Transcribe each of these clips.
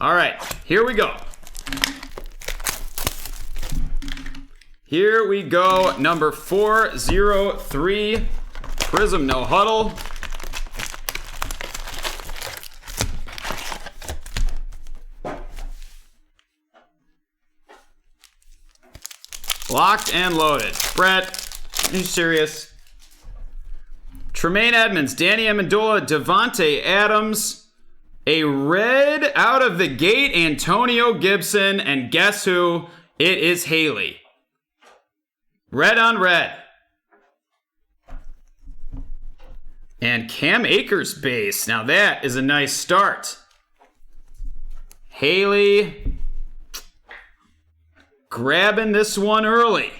All right, here we go. Here we go, number 403, Prizm No Huddle. Locked and loaded. Brett, are you serious? Tremaine Edmonds, Danny Amendola, Devontae Adams, a red out of the gate, Antonio Gibson, and guess who? It is Haley. Red on red. And Cam Akers base. Now that is a nice start. Haley grabbing this one early.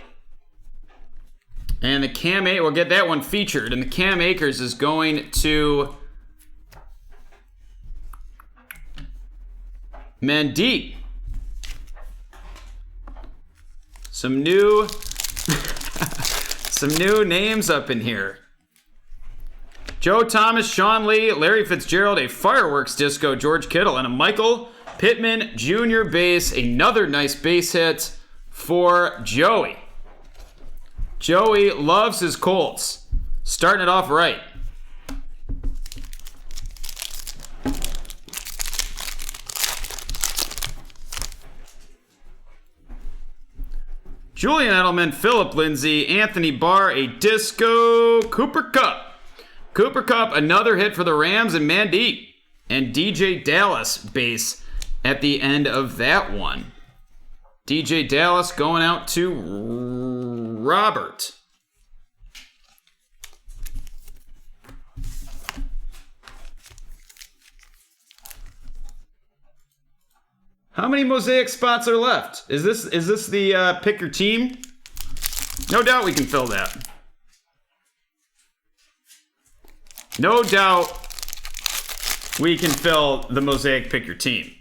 And the Cam Akers, we'll get that one featured. And the Cam Akers is going to Mandeep. Some new names up in here. Joe Thomas, Sean Lee, Larry Fitzgerald, a fireworks disco, George Kittle, and a Michael Pittman Jr. base. Another nice base hit for Joey. Joey loves his Colts. Starting it off right. Julian Edelman, Philip Lindsay, Anthony Barr, a disco, Cooper Kupp. Cooper Kupp, another hit for the Rams, and Mandeep. And DJ Dallas base at the end of that one. DJ Dallas going out to Robert. How many mosaic spots are left? Is this the pick your team? No doubt we can fill that. No doubt we can fill the mosaic pick your team.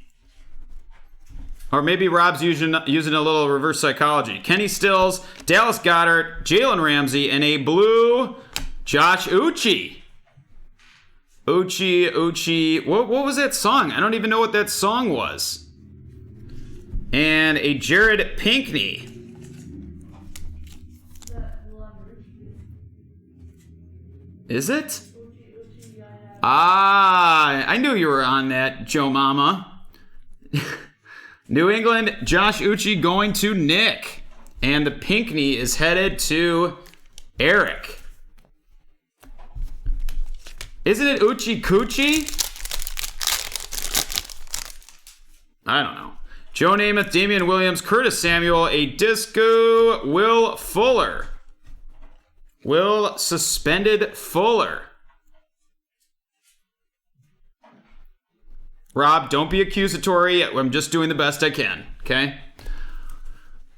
Or maybe Rob's using a little reverse psychology. Kenny Stills, Dallas Goedert, Jalen Ramsey, and a blue Josh Uche. Uche. What was that song? I don't even know what that song was. And a Jared Pinkney. Is it? I knew you were on that, Joe Mama. New England, Josh Uche going to Nick. And the Pinkney is headed to Eric. Isn't it Uchi Coochie? I don't know. Joe Namath, Damian Williams, Curtis Samuel, a disco, Will Fuller. Will suspended Fuller. Rob, don't be accusatory. I'm just doing the best I can, okay?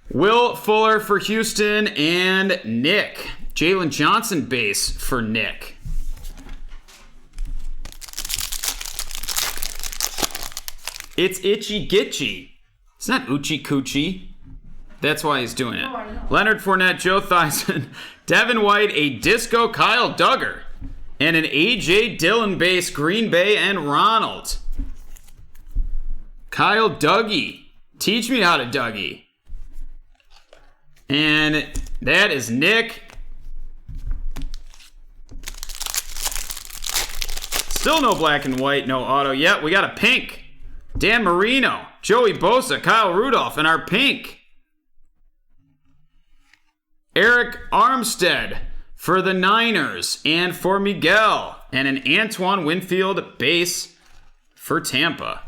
Will Fuller for Houston and Nick. Jalen Johnson base for Nick. It's Itchy Gitchy. It's not Uchi Coochie. That's why he's doing it. Leonard Fournette, Joe Theisen, Devin White, a disco Kyle Duggar, and an A.J. Dillon base, Green Bay and Ronald. Kyle Dougie. Teach me how to Dougie. And that is Nick. Still no black and white, no auto. Yet we got a pink. Dan Marino, Joey Bosa, Kyle Rudolph, and our pink. Eric Armstead for the Niners and for Miguel. And an Antoine Winfield base for Tampa.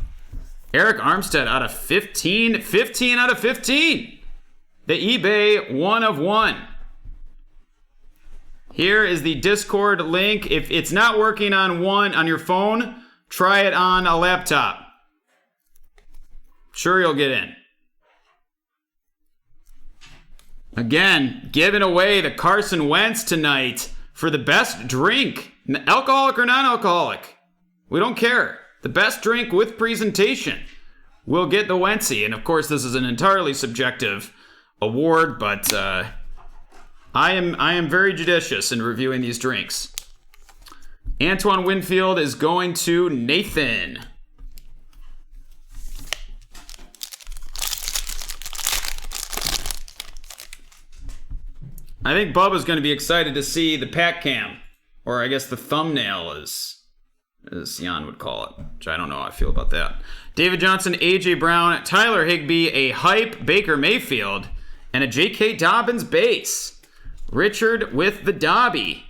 Eric Armstead out of 15. 15 out of 15. The eBay 1 of 1. Here is the Discord link. If it's not working on your phone, try it on a laptop. Sure, you'll get in. Again, giving away the Carson Wentz tonight for the best drink. Alcoholic or non-alcoholic. We don't care. The best drink with presentation will get the Wentzzy. And of course, this is an entirely subjective award, but I am very judicious in reviewing these drinks. Antoine Winfield is going to Nathan. I think Bubba's going to be excited to see the pack cam. Or I guess the thumbnail, as Jan would call it. Which I don't know how I feel about that. David Johnson, A.J. Brown, Tyler Higbee, a hype Baker Mayfield, and a J.K. Dobbins base. Richard with the Dobby.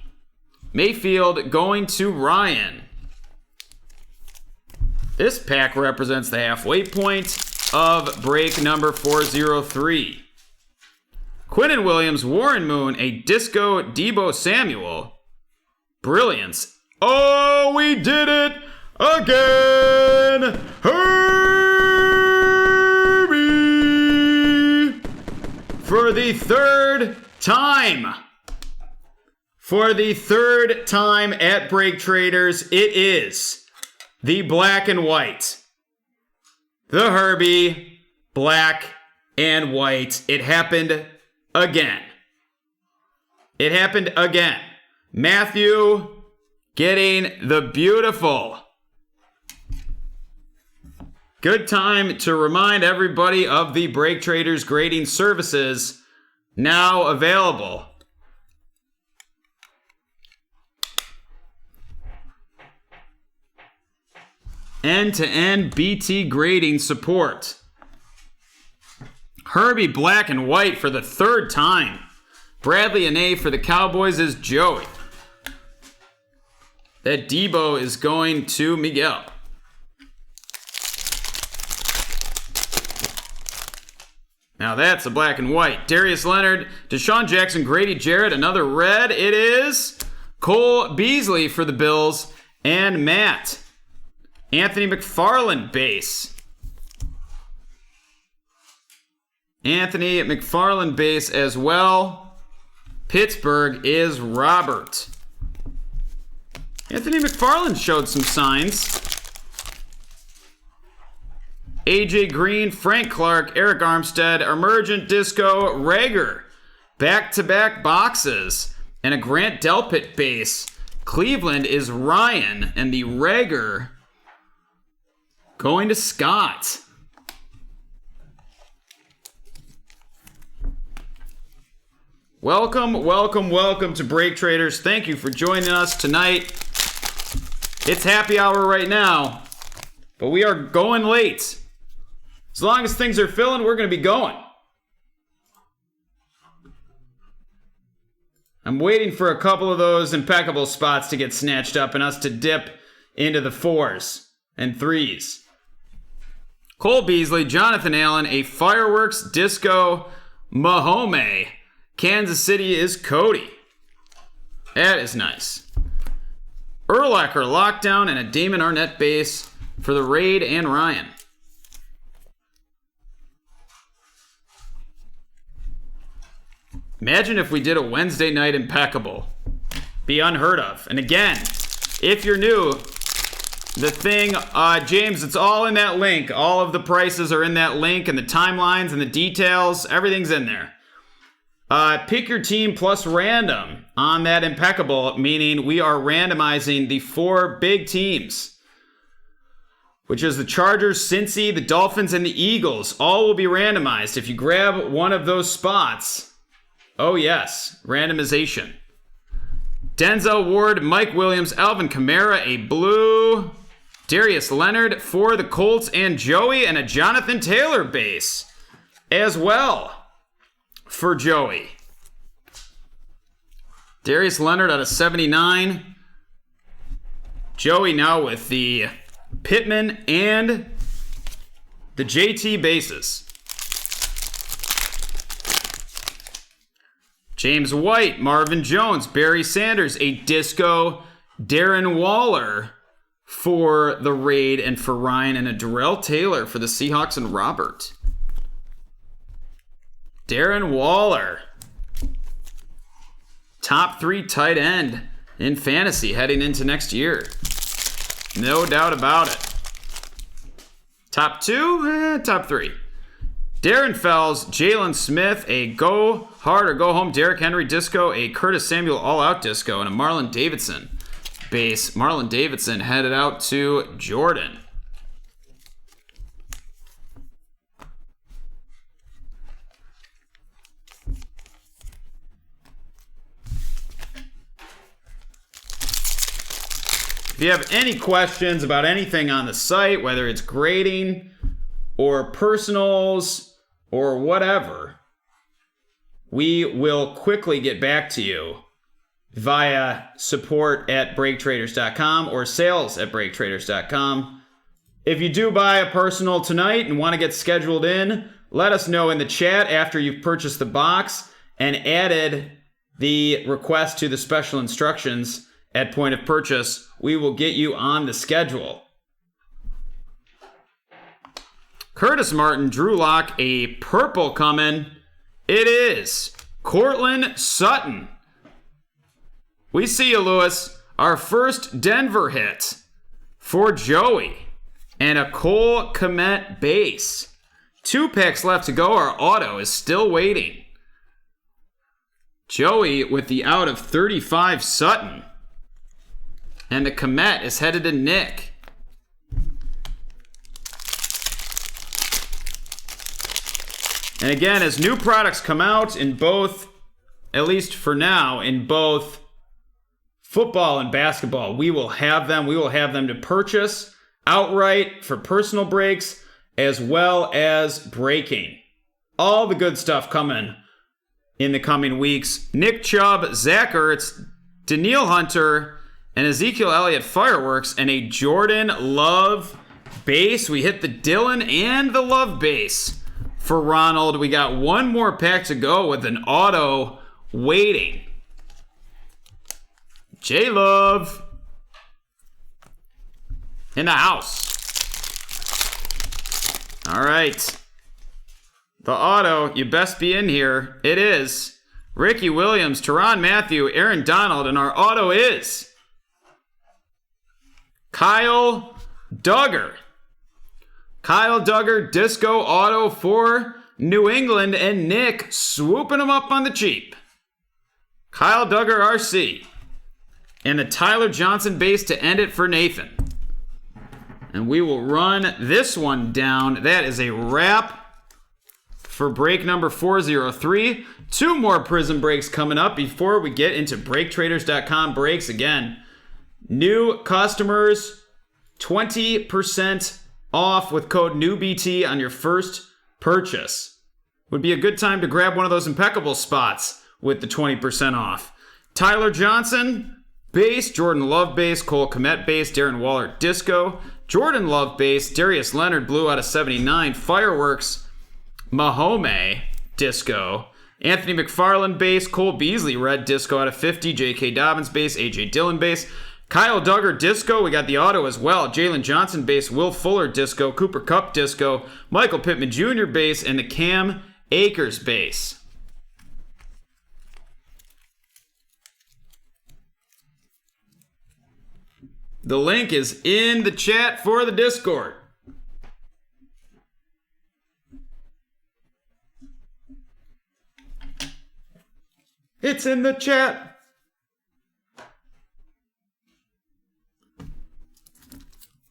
Mayfield going to Ryan. This pack represents the halfway point of break number 403. Quinnen Williams, Warren Moon, a Disco Debo Samuel. Brilliance. Oh, we did it again! Herbie! For the third time. For the third time at BreakTraders, it is the black and white. The Herbie, black and white. It happened again. It happened again. Matthew getting the beautiful. Good time to remind everybody of the BreakTraders grading services now available. End-to-end BT grading support. Herbie black and white for the third time. Bradley and A for the Cowboys is Joey. That Debo is going to Miguel. Now that's a black and white. Darius Leonard, Deshaun Jackson, Grady Jarrett, another red. It is Cole Beasley for the Bills and Matt. Anthony McFarland base. Anthony McFarland base as well. Pittsburgh is Robert. Anthony McFarland showed some signs. AJ Green, Frank Clark, Eric Armstead, Emergent Disco, Rager. Back-to-back boxes. And a Grant Delpit base. Cleveland is Ryan. And the Rager going to Scott. Welcome, welcome, welcome to BreakTraders. Thank you for joining us tonight. It's happy hour right now, but we are going late. As long as things are filling, we're going to be going. I'm waiting for a couple of those impeccable spots to get snatched up and us to dip into the 4s and 3s. Cole Beasley, Jonathan Allen, a Fireworks Disco Mahome. Kansas City is Cody. That is nice. Urlacher, Lockdown, and a Damon Arnett base for the Raid and Ryan. Imagine if we did a Wednesday night impeccable. Be unheard of. And again, if you're new, the thing, James, it's all in that link. All of the prices are in that link, and the timelines and the details. Everything's in there. Pick your team plus random on that impeccable, meaning we are randomizing the 4 big teams, which is the Chargers, Cincy, the Dolphins, and the Eagles. All will be randomized. If you grab one of those spots, oh yes, randomization. Denzel Ward, Mike Williams, Alvin Kamara, a blue. Darius Leonard for the Colts and Joey, and a Jonathan Taylor base as well. For Joey. Darius Leonard out of 79. Joey now with the Pittman and the JT bases. James White, Marvin Jones, Barry Sanders, a Disco Darren Waller for the Raid and for Ryan, and a Darrell Taylor for the Seahawks and Robert. Darren Waller, top 3 tight end in fantasy heading into next year. No doubt about it. Top 2? Top 3. Darren Fells, Jalen Smith, a go hard or go home Derrick Henry disco, a Curtis Samuel all-out disco, and a Marlon Davidson base. Marlon Davidson headed out to Jordan. If you have any questions about anything on the site, whether it's grading or personals or whatever, we will quickly get back to you via support@breaktraders.com or sales@breaktraders.com. If you do buy a personal tonight and want to get scheduled in, let us know in the chat after you've purchased the box and added the request to the special instructions at point of purchase. We will get you on the schedule. Curtis Martin, Drew Lock, a purple coming. It is Cortland Sutton. We see you, Lewis. Our first Denver hit for Joey. And a Cole Kmet base. 2 packs left to go. Our auto is still waiting. Joey with the out of 35 Sutton. And the Kmet is headed to Nick. And again, as new products come out in both, at least for now, in both football and basketball, we will have them. We will have them to purchase outright for personal breaks, as well as breaking. All the good stuff coming in the coming weeks. Nick Chubb, Zach Ertz, Daniil Hunter, and Ezekiel Elliott fireworks, and a Jordan Love base. We hit the Dylan and the Love base for Ronald. We got one more pack to go with an auto waiting. J-Love in the house. All right. The auto, you best be in here. It is Ricky Williams, Teron Matthew, Aaron Donald, and our auto is Kyle Duggar. Kyle Duggar, disco auto for New England, and Nick swooping them up on the cheap. Kyle Duggar, RC. And the Tyler Johnson base to end it for Nathan. And we will run this one down. That is a wrap for break number 403. 2 more Prizm breaks coming up before we get into BreakTraders.com breaks. Again, new customers, 20% off with code NEWBT on your first purchase. Would be a good time to grab one of those impeccable spots with the 20% off. Tyler Johnson base, Jordan Love base, Cole Kmet base, Darren Waller disco, Jordan Love base, Darius Leonard blue out of 79, fireworks, Mahome disco, Anthony McFarland base, Cole Beasley red disco out of 50, J.K. Dobbins base, A.J. Dillon base, Kyle Duggar disco, we got the auto as well, Jalen Johnson base, Will Fuller disco, Cooper Kupp disco, Michael Pittman Jr. base, and the Cam Akers base. The link is in the chat for the Discord. It's in the chat.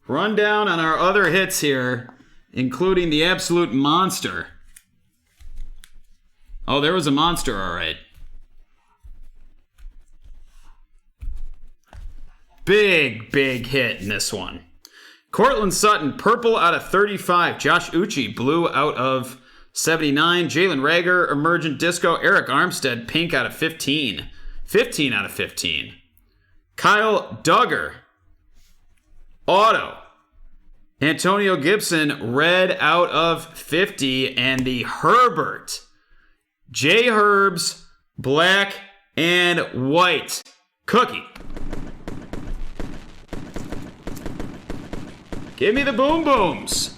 Rundown on our other hits here, including the absolute monster. Oh, there was a monster, all right. Big hit in this one. Cortland Sutton, purple out of 35. Josh Uche, blue out of 79. Jalen Reagor, emergent disco. Eric Armstead, pink out of 15. 15 out of 15. Kyle Duggar, auto. Antonio Gibson, red out of 50. And the Herbert, J. Herbs, black and white. Cookie. Give me the boom booms.